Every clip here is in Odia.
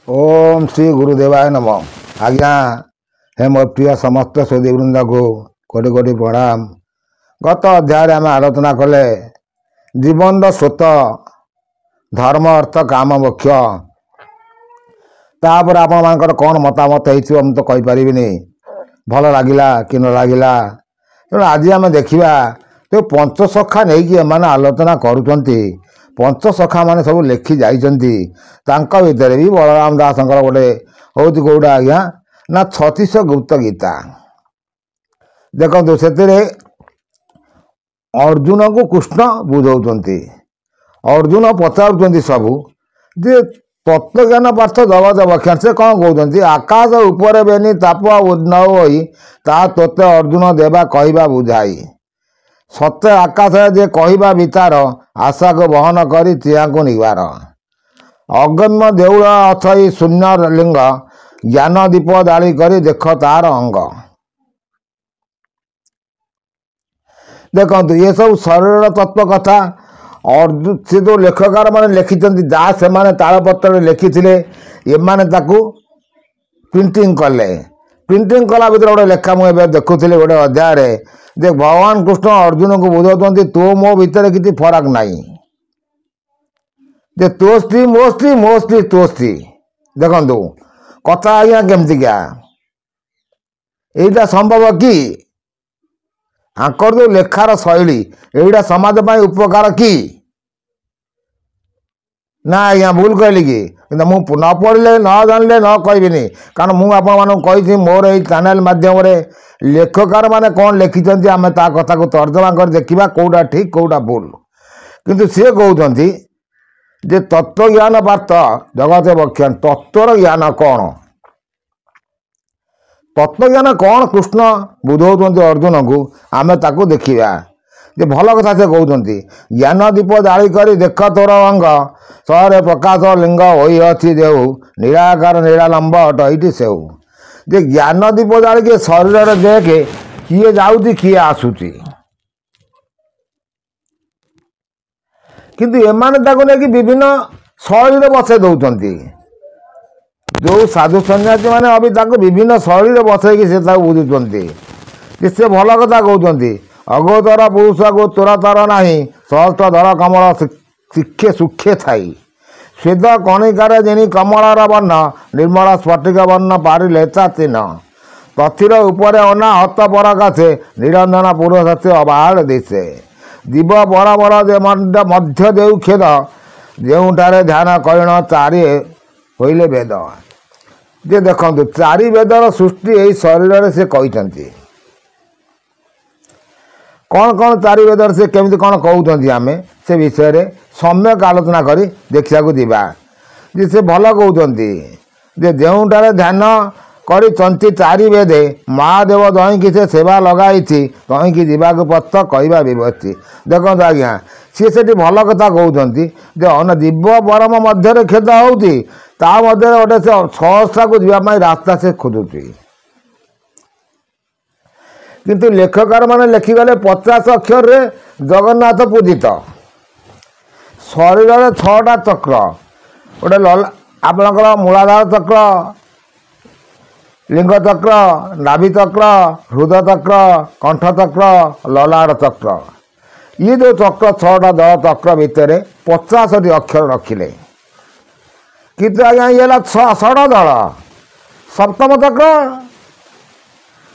ओम श्री गुरुदेवाय नम। आज्ञा हे मोर प्रिय समस्त सुधीवृंद को कोटि कोटि प्रणाम। गत अध्याय आम आलोचना कले जीवन स्रोत धर्म अर्थ काम मोक्ष तापर आपण मानकर कौन मतामत हो तो कहीपरि भल लगिला कि न लगिला। तेणु आज आम देखा जो पंचसखा नहीं कि एम आलोचना करुँच पंचसखा मान सब लिखि जाइछन्ति भितर भी बलराम दास गोटे हूँ कौटा आज्ञा ना 36 गुप्त गीता। देखो से अर्जुन को कृष्ण बुझाऊँच अर्जुन पचार सबू जे तत्वज्ञान पार्थ जगत बख्या से कौन कहते आकाश उपर बेनी ताप न होई ता तोते अर्जुन देवा कहवा बुझाई सत्य आकाश जे कहवा विचार आशा को बहन करी चिया को निवार अगम्य देउल अथई शून्य लिंग ज्ञान दीप दाड़ी करी देख तार अंग। देखो ये सब शरीर तत्व कथा और से जो लेखकार मैंने लिखिं जहाँ से तालपत्र लिखी एमाने प्रिंटिंग कले प्रिंटिंग कला भर गोटे लेखा मुझे देखुली गोटे अध्याय जे भगवान कृष्ण अर्जुन को बुझाऊँ तो मो भितर किसी फरक नहीं जे तो स्त्री मो स्त्री मो स्त्री तो स्त्री। देखु कथा आज्ञा केमतिका यहीटा संभव कि आंकर जो लेखार शैली यहीटा समाज में उपकार कि ना आज्ञा भूल कहली कि न पढ़ले न जानले न कहबी कारण मुझे मोर ये चैनल मध्यम लेखकार माने कौन लिखिं आम ता कथा को तर्जमा कर देखा कौटा ठीक कौटा भूल किंतु सी कहते जे तत्व ज्ञान पार्थ जगत बख्यान तत्वर ज्ञान कौन तत्व ज्ञान कौन कृष्ण बुझाऊँ अर्जुन को आम ताकू देखा जे भल कथा से कहते ज्ञान दीप जाली कर देख तोर अंग सहरे प्रकाश लिंग होई अच्छी देऊ निराकार निरालंब अटईटी सेऊ जे ज्ञान दीप जाली शरीर देखे किए जाऊँगी किए आसूची किंतु एमाने ताको लेकिन विभिन्न शैली बसई दौरान जो साधु सन्यासी मैंने अभी ताको विभिन्न शैली बसई से बुझुंट से भल कथा कहते अगोचर पुरुष को तुरतर नहीं सहस्र धर कमल शिक्षे सुखे थाई स्वेद कणिकार जिनी कमलार वर्ण निर्मल स्फटिक वर्ण पारिले चिन्ह तथिर उपरे अना हत पर काछे निरंजन पुरुष से अबाड़ दिशे जीव बराबर जे मध्य देउ खेद जोठारे ध्यान करिण चारि होइले वेद जे देखु चारि वेदर सृष्टि यही शरीर से कहते कौन कौन चारि वेदर से केमिति कौन कहते आम से विषय रे सम्यक आलोचना करी देखा जी से भल कहते जे जोठारे ध्यान करी चंती चारि वेदे महादेव दहीकी से सेवा लगाई दहीकी जावाक पथ कहवा विभक्ति। देखो आज्ञा सी से भल कथा कहते जे जीव परम मध्य खेद होती गोटे से सहस्रा को जावाई रास्ता से खोजुची किंतु लेखकार माने लिखिगले 50 अक्षर रे जगन्नाथ पूजित शरीर 6टा चक्र गोटे आपणकर मूलाधार चक्र लिंग चक्र नाभि चक्र हृदय चक्र कंठ चक्र ललाट चक्र ये जो चक्र 6टा दल चक्र भितर 50 अक्षर रखिले किंतु आज्ञा ये 6टा दल सप्तम चक्र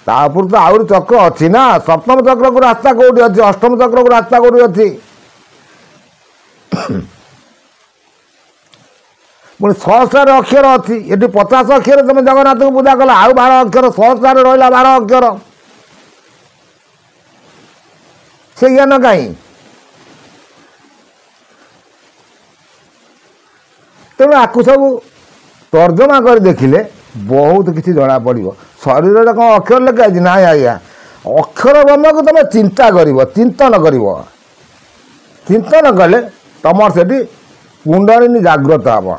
तापुर तो आउरी चक्र अच्छी ना सप्तम चक्र को रास्ता कौटी अच्छी अष्टम चक्र को रास्ता कौटी अच्छी पुणी 100 अक्षर अच्छी ये 50 अक्षर तुम जगन्नाथ को पूजा कल आउ 12 अक्षर 100 रहा 12 अक्षर से ज्ञान कहीं तेणु आपको सब तर्जमा कर देखिले बहुत किसी जना पड़ो शरीर कौन अक्षर लिखाई ना आज्ञा अक्षर ब्रह्म को तुम चिंता कर चिंतन कर चिंतन कले तुम से कुंडलिनी जागृत हम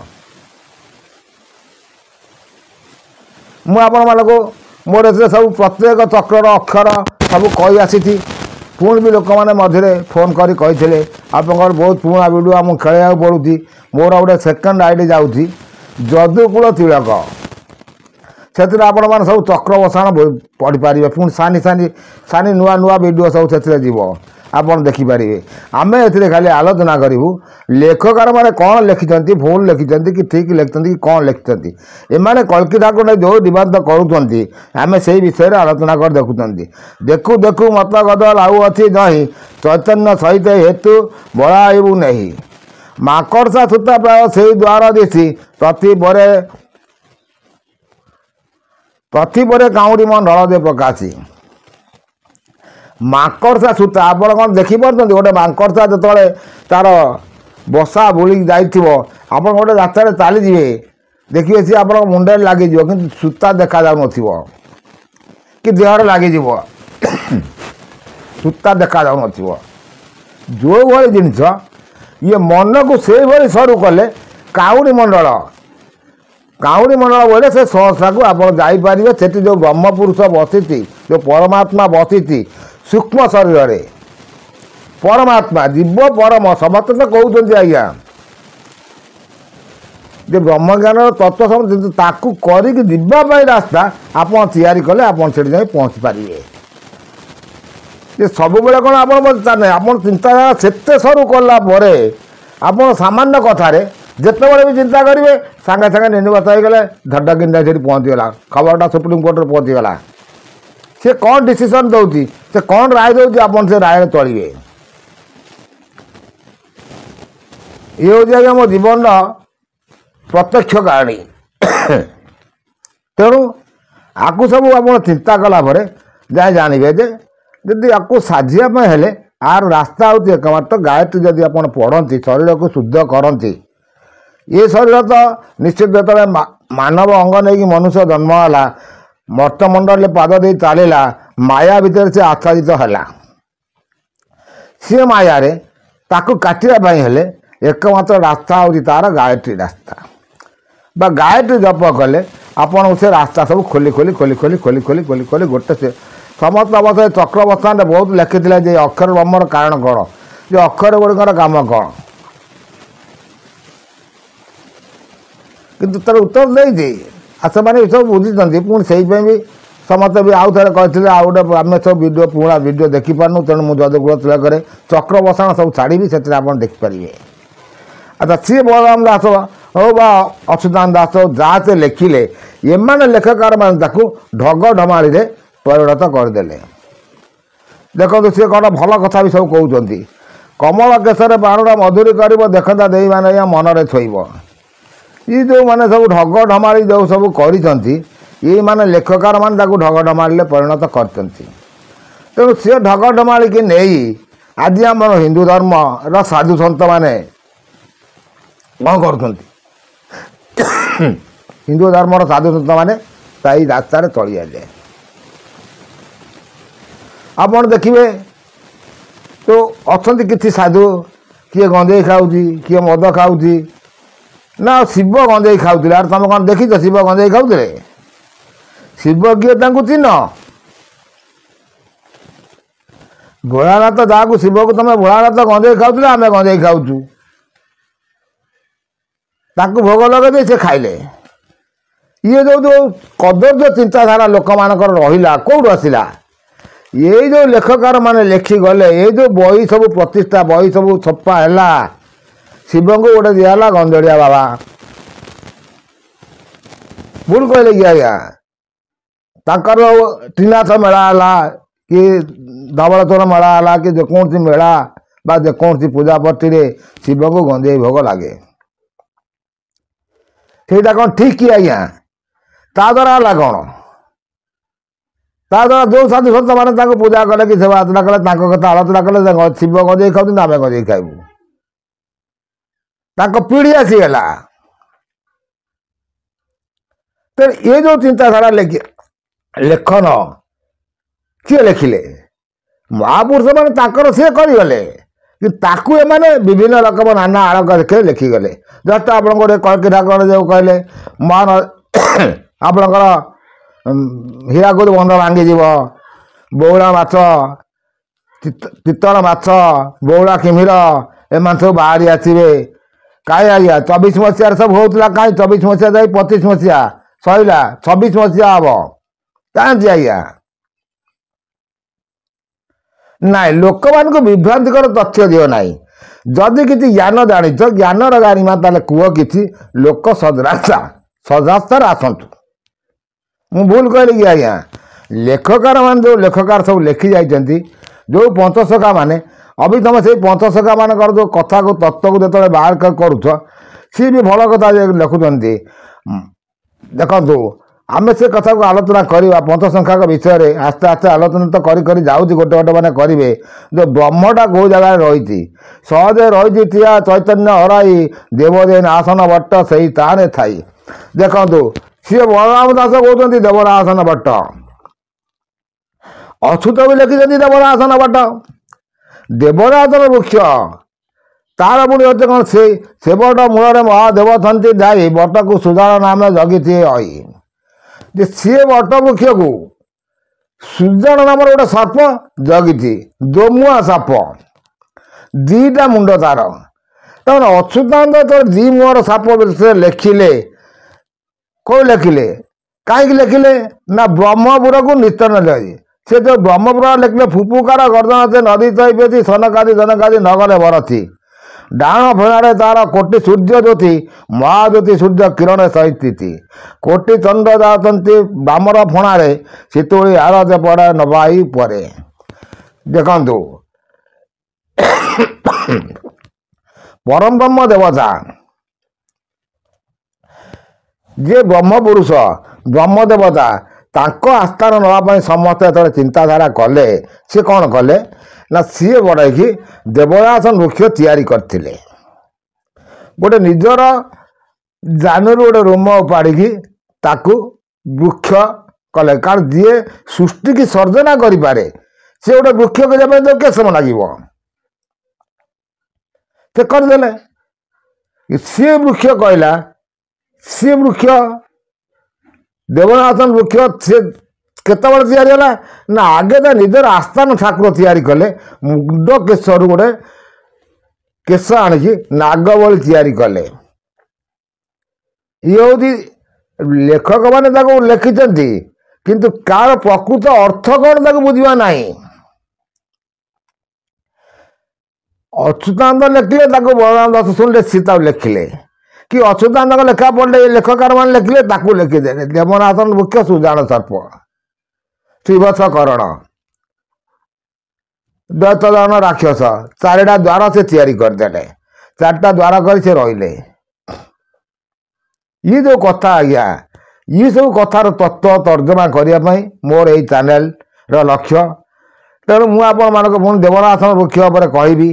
मुझे मोर सब प्रत्येक चक्र अक्षर सब कही आसी पुणी भी लोक मैंने मझे फोन कर आप बहुत पुराना वीडियो आम खेल पड़ू मोर गोटे सेकेंड आईडी जाऊँगी ଯଦୁକୂଳ ତିଳକ ସେଥିରେ ଆପଣମାନେ ସବୁ ଚକ୍ର ବସାଣ ପଢ଼ିପାରିବେ। ପୁଣି ସାନି ନୂଆ ନୂଆ ଭିଡ଼ିଓ ସବୁ ସେଥିରେ ଯିବ, ଆପଣ ଦେଖିପାରିବେ। ଆମେ ଏଥିରେ ଖାଲି ଆଲୋଚନା କରିବୁ ଲେଖକମାନେ କ'ଣ ଲେଖିଛନ୍ତି, ଭୁଲ ଲେଖିଛନ୍ତି କି ଠିକ୍ ଲେଖିଛନ୍ତି କି କ'ଣ ଲେଖିଛନ୍ତି। ଏମାନେ କଳ୍କି ଠାକୁର ଯେଉଁ ନିବାଦ କରୁଛନ୍ତି ଆମେ ସେଇ ବିଷୟରେ ଆଲୋଚନା କରି ଦେଖୁଛନ୍ତି। ଦେଖୁ ଦେଖୁ ମତ ଗଦ ଲାଗୁଅଛି ଦହି ଚୈତନ୍ୟ ସହିତ ହେତୁ ବଳାଇବୁ ନେହି। ମାକଡ଼ସା ସୂତା ପ୍ରାୟ ସେଇ ଦ୍ୱାର ଦିଶି ପ୍ରତିପରେ କାଉଁଡ଼ି ମଣ୍ଡଳ ଦେ ପ୍ରକାଶି। ମାଙ୍କଡ଼ସା ସୂତା ଆପଣ କ'ଣ ଦେଖିପାରୁଛନ୍ତି? ଗୋଟେ ମାଙ୍କଡ଼ସା ଯେତେବେଳେ ତା'ର ବସା ବୁଲିକି ଯାଇଥିବ, ଆପଣ ଗୋଟେ ରାସ୍ତାରେ ଚାଲିଯିବେ ଦେଖିବେ ସିଏ ଆପଣଙ୍କ ମୁଣ୍ଡରେ ଲାଗିଯିବ, କିନ୍ତୁ ସୂତା ଦେଖାଯାଉନଥିବ କି ଦେହରେ ଲାଗିଯିବ, ସୂତା ଦେଖାଯାଉନଥିବ। ଯେଉଁଭଳି ଜିନିଷ ଇଏ ମନକୁ ସେଇଭଳି ସରୁ କଲେ କାଉଁଡ଼ି ମଣ୍ଡଳ ବୋଇଲେ ସେ ସଂସ୍ଥାକୁ ଆପଣ ଯାଇପାରିବେ। ସେଠି ଯେଉଁ ବ୍ରହ୍ମପୁରୁଷ ବସିଛି, ଯେଉଁ ପରମାତ୍ମା ବସିଛି ସୂକ୍ଷ୍ମ ଶରୀରରେ, ପରମାତ୍ମା ଜୀବ ପରମ ସମସ୍ତେ ତ କହୁଛନ୍ତି ଆଜ୍ଞା ଯେ ବ୍ରହ୍ମଜ୍ଞାନର ତତ୍ତ୍ୱ ସମସ୍ତ, କିନ୍ତୁ ତାକୁ କରିକି ଯିବା ପାଇଁ ରାସ୍ତା ଆପଣ ତିଆରି କଲେ ଆପଣ ସେଠି ଯାଇ ପହଞ୍ଚି ପାରିବେ। ଯେ ସବୁବେଳେ କ'ଣ ଆପଣ ନାହିଁ, ଆପଣ ଚିନ୍ତାଧାରା ସେତେ ସରୁ କଲା ପରେ ଆପଣ ସାମାନ୍ୟ କଥାରେ ଯେତେବେଳେ ବି ଚିନ୍ତା କରିବେ ସାଙ୍ଗେ ସାଙ୍ଗେ ନିର୍ଣ୍ଣିବତ ହେଇଗଲେ ଧଡ଼କିନା ସେଠି ପହଞ୍ଚିଗଲା, ଖବରଟା ସୁପ୍ରିମକୋର୍ଟରେ ପହଞ୍ଚିଗଲା। ସେ କ'ଣ ଡିସିସନ୍ ଦେଉଛି, ସେ କ'ଣ ରାୟ ଦେଉଛି, ଆପଣ ସେ ରାୟରେ ଚଳିବେ। ଇଏ ହେଉଛି ଆଜ୍ଞା ମୋ ଜୀବନର ପ୍ରତ୍ୟକ୍ଷ କାହାଣୀ। ତେଣୁ ଆକୁ ସବୁ ଆପଣ ଚିନ୍ତା କଲା ପରେ ଯାଇ ଜାଣିବେ ଯେ ଯଦି ଆକୁ ସାଜିବା ପାଇଁ ହେଲେ ଆର ରାସ୍ତା ହେଉଛି ଏକମାତ୍ର ଗାୟତ୍ରୀ ଯଦି ଆପଣ ପଢ଼ନ୍ତି, ଶରୀରକୁ ଶୁଦ୍ଧ କରନ୍ତି। ଏ ଶରୀର ତ ନିଶ୍ଚିତ ଯେତେବେଳେ ମାନବ ଅଙ୍ଗ ନେଇକି ମନୁଷ୍ୟ ଜନ୍ମ ହେଲା, ମର୍ତ୍ତମଣ୍ଡଳରେ ପାଦ ଦେଇ ଚାଲିଲା, ମାୟା ଭିତରେ ସେ ଆଚ୍ଛାଦିତ ହେଲା। ସିଏ ମାୟାରେ ତାକୁ କାଟିବା ପାଇଁ ହେଲେ ଏକମାତ୍ର ରାସ୍ତା ହେଉଛି ତା'ର ଗାୟତ୍ରୀ ରାସ୍ତା, ବା ଗାୟତ୍ରୀ ଜପ କଲେ ଆପଣଙ୍କୁ ସେ ରାସ୍ତା ସବୁ ଖୋଲି ଗୋଟେ ସେ ସମସ୍ତ ଅବସ୍ଥାରେ ଚକ୍ର ବସ୍ଥାନରେ ବହୁତ ଲେଖିଥିଲେ ଯେ ଅକ୍ଷର ବ୍ରହ୍ମର କାରଣ କ'ଣ, ଯେ ଅକ୍ଷର ଗୁଡ଼ିକର କାମ କ'ଣ, କିନ୍ତୁ ତାର ଉତ୍ତର ଦେଇଛି। ଆଉ ସେମାନେ ଏସବୁ ବୁଝିଛନ୍ତି। ପୁଣି ସେଇପାଇଁ ବି ସମସ୍ତେ ବି ଆଉ ଥରେ କହିଥିଲେ ଆଉ ଗୋଟେ ଆମେ ସବୁ ଭିଡ଼ିଓ ପୁରୁଣା ଭିଡ଼ିଓ ଦେଖିପାରୁନୁ, ତେଣୁ ମୁଁ ଯଦୁକୂଳ ତିଳକରେ ଚକ୍ର ବସାଣ ସବୁ ଛାଡ଼ିବି, ସେଥିରେ ଆପଣ ଦେଖିପାରିବେ। ଆଚ୍ଛା, ସିଏ ବଳରାମ ଦାସ ହଉ ବା ଅଚ୍ୟୁତାନନ୍ଦ ଦାସ ହଉ ଯାହା ସେ ଲେଖିଲେ, ଏମାନେ ଲେଖକମାନେ ତାକୁ ଢଗ ଢମାଳିରେ ପରିଣତ କରିଦେଲେ। ଦେଖନ୍ତୁ ସିଏ କ'ଣ ଭଲ କଥା ବି ସବୁ କହୁଛନ୍ତି। କମଳ କେଶରେ ବାଣୁଟା ମଧୁରୀ କରିବ, ଦେଖନ୍ତା ଦେଇମାନେ ଆଜ୍ଞା ମନରେ ଛୋଇବ। ଇଏ ଯେଉଁମାନେ ସବୁ ଢଗ ଢମାଳି ଯେଉଁ ସବୁ କରିଛନ୍ତି, ଏଇମାନେ ଲେଖକମାନେ ତାକୁ ଢଗ ଢମାଳିରେ ପରିଣତ କରିଛନ୍ତି। ତେଣୁ ସିଏ ଢଗ ଢମାଳିକି ନେଇ ଆଜି ଆମର ହିନ୍ଦୁ ଧର୍ମର ସାଧୁ ସନ୍ତମାନେ କ'ଣ କରୁଛନ୍ତି, ହିନ୍ଦୁ ଧର୍ମର ସାଧୁ ସନ୍ତମାନେ ସେଇ ରାସ୍ତାରେ ଚଳିଆଲେ। ଆପଣ ଦେଖିବେ ତ ଅଛନ୍ତି କିଛି ସାଧୁ, କିଏ ଗଞ୍ଜେଇ ଖାଉଛି, କିଏ ମଦ ଖାଉଛି, ନା ଶିବ ଗଞ୍ଜେଇ ଖାଉଥିଲେ। ଆରେ ତୁମେ କ'ଣ ଦେଖିଛ ଶିବ ଗଞ୍ଜେଇ ଖାଉଥିଲେ? ଶିବ କିଏ ତାଙ୍କୁ ଚିହ୍ନ? ଭୋଳାନାଥ ଯାହାକୁ ଶିବକୁ ତୁମେ ଭୋଳାନାଥ ଗଞ୍ଜେଇ ଖାଉଥିଲେ, ଆମେ ଗଞ୍ଜେଇ ଖାଉଛୁ, ତାଙ୍କୁ ଭୋଗ ଲଗେଇ ଦେଇ ସେ ଖାଇଲେ। ଇଏ ଯେଉଁ କଦର୍ଯ୍ୟ ଚିନ୍ତାଧାରା ଲୋକମାନଙ୍କର ରହିଲା କେଉଁଠୁ ଆସିଲା? ଏଇ ଯେଉଁ ଲେଖକମାନେ ଲେଖିଗଲେ, ଏଇ ଯେଉଁ ବହି ସବୁ ପ୍ରତିଷ୍ଠା, ବହି ସବୁ ଛପା ହେଲା, ଶିବଙ୍କୁ ଗୋଟେ ଦିଆହେଲା ଗଞ୍ଜଡ଼ିଆ ବାବା। ଭୁଲ କହିଲେ କି ଆଜ୍ଞା? ତାଙ୍କର ତ୍ରିନାଥ ମେଳା ହେଲା କି ଧବଳେଶ୍ୱର ମେଳା ହେଲା କି ଯେକୌଣସି ମେଳା ବା ଯେକୌଣସି ପୂଜାପତିରେ ଶିବଙ୍କୁ ଗଞ୍ଜେଇ ଭୋଗ ଲାଗେ। ସେଇଟା କ'ଣ ଠିକ୍ କି ଆଜ୍ଞା? ତା ଦ୍ୱାରା ହେଲା କ'ଣ? ତା ଦ୍ୱାରା ଯେଉଁ ସାଧୁ ସନ୍ତମାନେ ତାଙ୍କୁ ପୂଜା କଲେ କି ସେବା ଆଚନା କଲେ, ତାଙ୍କ କଥା ଆଲୋଚନା କଲେ, ଶିବ ଗଞ୍ଜେଇ ଖାଉଛନ୍ତି ଆମେ ଗଞ୍ଜେଇ ଖାଇବୁ, ତାଙ୍କ ପିଢ଼ି ଆସିଗଲା। ତେଣୁ ଏ ଯେଉଁ ଚିନ୍ତାଧାରା ଲେଖନ କିଏ ଲେଖିଲେ? ମହାପୁରୁଷମାନେ ତାଙ୍କର ସିଏ କରିଗଲେ, କିନ୍ତୁ ତାକୁ ଏମାନେ ବିଭିନ୍ନ ରକମ ନାନା ଆଳଙ୍କ ଦେଖରେ ଲେଖିଗଲେ। ଜଷ୍ଟ ଆପଣଙ୍କ ଗୋଟେ କଳ୍କି ଠାକୁର ଯେଉଁ କହିଲେ ମହାନ ଆପଣଙ୍କର ହୀରାକୁଦ ବନ୍ଧ ଭାଙ୍ଗିଯିବ, ବଉଳା ମାଛ, ଚିତଳ ମାଛ, ବଉଳା କିମ୍ଭୀର ଏମାନେ ସବୁ ବାହାରି ଆସିବେ, କାହିଁ ଆଜ୍ଞା 24 ମସିହାରେ ସବୁ ହେଉଥିଲା, କାହିଁ 24 ମସିହା ଯାଇ 25 ମସିହା ସରିଲା, 26 ମସିହା ହେବ କାହିଁକି ଆଜ୍ଞା? ନାଇଁ, ଲୋକମାନଙ୍କୁ ବିଭ୍ରାନ୍ତିକର ତଥ୍ୟ ଦିଅ ନାହିଁ। ଯଦି କିଛି ଜ୍ଞାନ ଜାଣିଛ, ଜ୍ଞାନର ଗାରିମା ତାହେଲେ କୁହ କିଛି, ଲୋକ ସଜାସ୍ତାରେ ଆସନ୍ତୁ। ମୁଁ ଭୁଲ କହିଲି କି ଆଜ୍ଞା? ଲେଖକାର ମାନେ ଯେଉଁ ଲେଖକାର ସବୁ ଲେଖି ଯାଇଛନ୍ତି, ଯେଉଁ ପଞ୍ଚସଖା ମାନେ, ଅବି ତମେ ସେଇ ପଞ୍ଚସଖା ମାନଙ୍କର ଯେଉଁ କଥାକୁ ତତ୍ତ୍ୱକୁ ଯେତେବେଳେ ବାହାର କରୁଛ, ସିଏ ବି ଭଲ କଥା ଲେଖୁଛନ୍ତି। ଦେଖନ୍ତୁ, ଆମେ ସେ କଥାକୁ ଆଲୋଚନା କରିବା ପଞ୍ଚସଂଖ୍ୟାଙ୍କ ବିଷୟରେ ଆସ୍ତେ ଆସ୍ତେ ଆଲୋଚନା ତ କରି କରି ଯାଉଛି, ଗୋଟେ ଗୋଟେ ମାନେ କରିବେ। ଯେ ବ୍ରହ୍ମଟା କେଉଁ ଜାଗାରେ ରହିଛି, ସହଜେ ରହିଛି ଠିଆ ଚୈତନ୍ୟ ହରାଇ ଦେବଦେନ ଆସନ ଭଟ୍ଟ ସେଇ ତାହାରେ ଥାଇ। ଦେଖନ୍ତୁ, ସିଏ ବଳରାମ ଦାସ କହୁଛନ୍ତି ଦେବର ଆସନ ଭଟ୍ଟ, ଅଚ୍ୟୁତ ବି ଲେଖିଛନ୍ତି ଦେବର ଆସନ ଭଟ୍ଟ। ଦେବର ଆସନ ବୃକ୍ଷ ତାର ପୁଣି ହচ্ছে କ'ଣ, ସେ ବଟ ମୂଳରେ ମହାଦେବ ଥାନ୍ତି ଯାଇ ବଟକୁ ସୁଧାର ନାମେ ଜଗିଥିଏ ଅଇ। ଯେ ସିଏ ବଟ ବୃକ୍ଷକୁ ସୂର୍ଯ୍ୟନ ନାମର ଗୋଟେ ସର୍ପ ଜଗିଛି, ଦୋମୁଆ ସାପ, ଦିଟା ମୁଣ୍ଡ ତାର। ତାମାନେ ଅଚ୍ୟୁତାନନ୍ଦ ଯେତେବେଳେ ଦି ମୁହଁର ସାପ ବିଷୟରେ ଲେଖିଲେ, କେଉଁ ଲେଖିଲେ, କାହିଁକି ଲେଖିଲେ ନା ବ୍ରହ୍ମପୁରକୁ ନିତନ ଯାଇ। ସେ ଯେଉଁ ବ୍ରହ୍ମପୁର ଲେଖିଲେ ଫୁପୁକାର ଗର୍ଜନ ସେ ନଦୀ ତୈପେତି ସନକାଦି ଜନକାଦି ନଗଲେ ବରଥି। ଡାହାଣ ଫେଣାରେ ତାର କୋଟି ସୂର୍ଯ୍ୟ ଜ୍ୟୋତି ମହାଜ୍ୟୋତି ସୂର୍ଯ୍ୟ କିରଣ ସହିତି। କୋଟି ଚନ୍ଦ୍ର ଯାଉଛନ୍ତି ବାମର ଫଣାରେ ଶୀତୁଳି ଆରଜ ପଡ଼େ ନବାଇ ପରେ। ଦେଖନ୍ତୁ, ପରମ ବ୍ରହ୍ମ ଦେବତା ଯିଏ ବ୍ରହ୍ମ ପୁରୁଷ ବ୍ରହ୍ମ ଦେବତା, ତାଙ୍କ ଆସ୍ଥାନ ନେବା ପାଇଁ ସମସ୍ତେ ଯେତେବେଳେ ଚିନ୍ତାଧାରା କଲେ, ସେ କ'ଣ କଲେ ନା ସିଏ ବଢ଼େଇକି ଦେବଦାସନ ବୃକ୍ଷ ତିଆରି କରିଥିଲେ। ଗୋଟେ ନିଜର ଜାନୁରୁ ଗୋଟେ ରୁମ ଉପାଡ଼ିକି ତାକୁ ବୃକ୍ଷ କଲେ। କାରଣ ଯିଏ ସୃଷ୍ଟିକି ସର୍ଜନା କରିପାରେ, ସେ ଗୋଟେ ବୃକ୍ଷ କରିବା ପାଇଁ ତ କେତେ ସମୟ ଲାଗିବ, ସେ କରିଦେଲେ। ସିଏ ବୃକ୍ଷ କହିଲା, ସିଏ ବୃକ୍ଷ ଦେବଦାସନ ବୃକ୍ଷ ସେ କେତେବେଳେ ତିଆରି ହେଲା ନା ଆଗେ ତା ନିଜର ଆସ୍ଥାନ ଠାକୁର ତିଆରି କଲେ। ମୁଣ୍ଡ କେଶରୁ ଗୋଟେ କେଶ ଆଣିକି ନାଗ ଭଳି ତିଆରି କଲେ। ଇଏ ହେଉଛି ଲେଖକ ମାନେ ତାକୁ ଲେଖିଛନ୍ତି, କିନ୍ତୁ କାହାର ପ୍ରକୃତ ଅର୍ଥ କ'ଣ ତାକୁ ବୁଝିବା ନାହିଁ। ଅଚ୍ୟୁତାନନ୍ଦ ଲେଖିଲେ, ତାକୁ ବଳରାମ ଦାସ ଶୁଣିଲେ, ସିଏ ତାକୁ ଲେଖିଲେ। କି ଅଚ୍ୟୁତାନନ୍ଦଙ୍କ ଲେଖା ପଢ଼ିଲେ ଲେଖକାର ମାନେ ଲେଖିଲେ, ତାକୁ ଲେଖିଦେଲେ ଦେବଦାସନ ବୃକ୍ଷ ସୁଜାଣ ସର୍ପ ଶ୍ରୀବତ୍ସ କରଣ ଦୈତଜନ ରାକ୍ଷସ, ଚାରିଟା ଦ୍ୱାର ସେ ତିଆରି କରିଦେଲେ। ଚାରିଟା ଦ୍ୱାର କରି ସେ ରହିଲେ। ଇଏ ଯେଉଁ କଥା ଆଜ୍ଞା, ଇଏ ସବୁ କଥାର ତତ୍ତ୍ୱ ତର୍ଜମା କରିବା ପାଇଁ ମୋର ଏଇ ଚ୍ୟାନେଲର ଲକ୍ଷ୍ୟ। ତେଣୁ ମୁଁ ଆପଣମାନଙ୍କୁ ପୁଣି ଦେବଦାସନ ବୃକ୍ଷ ଉପରେ କହିବି।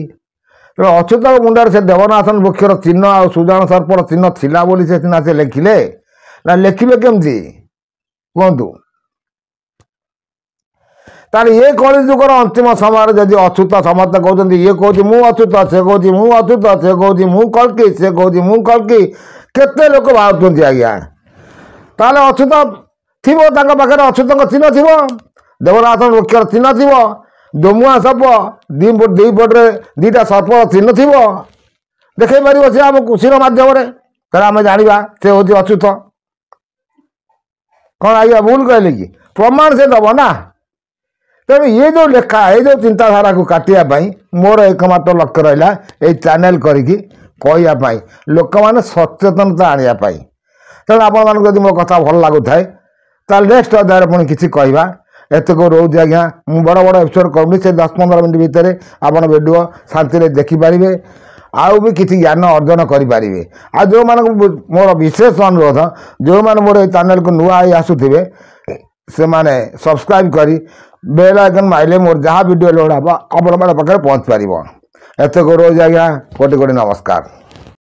ତେଣୁ ଅଚ୍ୟୁତଙ୍କ ମୁଣ୍ଡରେ ସେ ଦେବଦାସନ ବୃକ୍ଷର ଚିହ୍ନ ଆଉ ସୁଜାଣ ସର୍ପର ଚିହ୍ନ ଥିଲା ବୋଲି ସେ ସିନା ସେ ଲେଖିଲେ, ନା ଲେଖିବେ କେମିତି କୁହନ୍ତୁ? ତାହେଲେ ଏ କଳିଯୁଗର ଅନ୍ତିମ ସମୟରେ ଯଦି ଅଚ୍ୟୁତ ସମସ୍ତେ କହୁଛନ୍ତି, ଇଏ କହୁଛି ମୁଁ ଅଚ୍ୟୁତ, ସେ କହୁଛି ମୁଁ ଅଚ୍ୟୁତ, ସେ କହୁଛି ମୁଁ କଳ୍କି, ସେ କହୁଛି ମୁଁ କଳ୍କି, କେତେ ଲୋକ ବାହାରୁଛନ୍ତି ଆଜ୍ଞା। ତାହେଲେ ଅଚ୍ୟୁତ ଥିବ, ତାଙ୍କ ପାଖରେ ଅଚ୍ୟୁତଙ୍କ ଚିହ୍ନ ଥିବ, ଦେବଦାସନ ବୃକ୍ଷର ଚିହ୍ନ ଥିବ, ଦୋମୁଆ ସର୍ପ ଦୁଇ ପଟରେ ଦୁଇଟା ସର୍ପର ଚିହ୍ନ ଥିବ, ଦେଖାଇ ପାରିବ ସେ ଆମକୁ ଶିର ମାଧ୍ୟମରେ। ତାହେଲେ ଆମେ ଜାଣିବା ସେ ହେଉଛି ଅଚ୍ୟୁତ। କ'ଣ ଆଜ୍ଞା ଭୁଲ କହିଲେ କି? ପ୍ରମାଣ ସେ ଦେବ ନା। ତେଣୁ ଇଏ ଯେଉଁ ଲେଖା, ଏଇ ଯେଉଁ ଚିନ୍ତାଧାରାକୁ କାଟିବା ପାଇଁ ମୋର ଏକମାତ୍ର ଲକ୍ଷ୍ୟ ରହିଲା ଏଇ ଚ୍ୟାନେଲ କରିକି କହିବା ପାଇଁ, ଲୋକମାନେ ସଚେତନତା ଆଣିବା ପାଇଁ। ତେଣୁ ଆପଣମାନଙ୍କୁ ଯଦି ମୋ କଥା ଭଲ ଲାଗୁଥାଏ, ତାହେଲେ ନେକ୍ସଟ ଅଧ୍ୟାୟରେ ପୁଣି କିଛି କହିବା। ଏତକ ରହୁଛି ଆଜ୍ଞା। ମୁଁ ବଡ଼ ବଡ଼ ଏପିସୋଡ଼ କରୁନି, ସେ 10-15 ମିନିଟ୍ ଭିତରେ ଆପଣ ଭିଡ଼ିଓ ଶାନ୍ତିରେ ଦେଖିପାରିବେ, ଆଉ ବି କିଛି ଜ୍ଞାନ ଅର୍ଜନ କରିପାରିବେ। ଆଉ ଯେଉଁମାନଙ୍କୁ ମୋର ବିଶେଷ ଅନୁରୋଧ, ଯେଉଁମାନେ ମୋର ଏଇ ଚ୍ୟାନେଲକୁ ନୂଆ ହେଇ ଆସୁଥିବେ, ସେମାନେ ସବସ୍କ୍ରାଇବ୍ କରି ବେଲ୍ ଆଇକନ୍ ମାରିଲେ ମୋର ଯାହା ଭିଡ଼ିଓ ଲୋଡ଼ ହେବ ଆପଣମାନଙ୍କ ପାଖରେ ପହଞ୍ଚି ପାରିବ। ଏତକ ରହୁଛି ଆଜ୍ଞା। କୋଟି କୋଟି ନମସ୍କାର।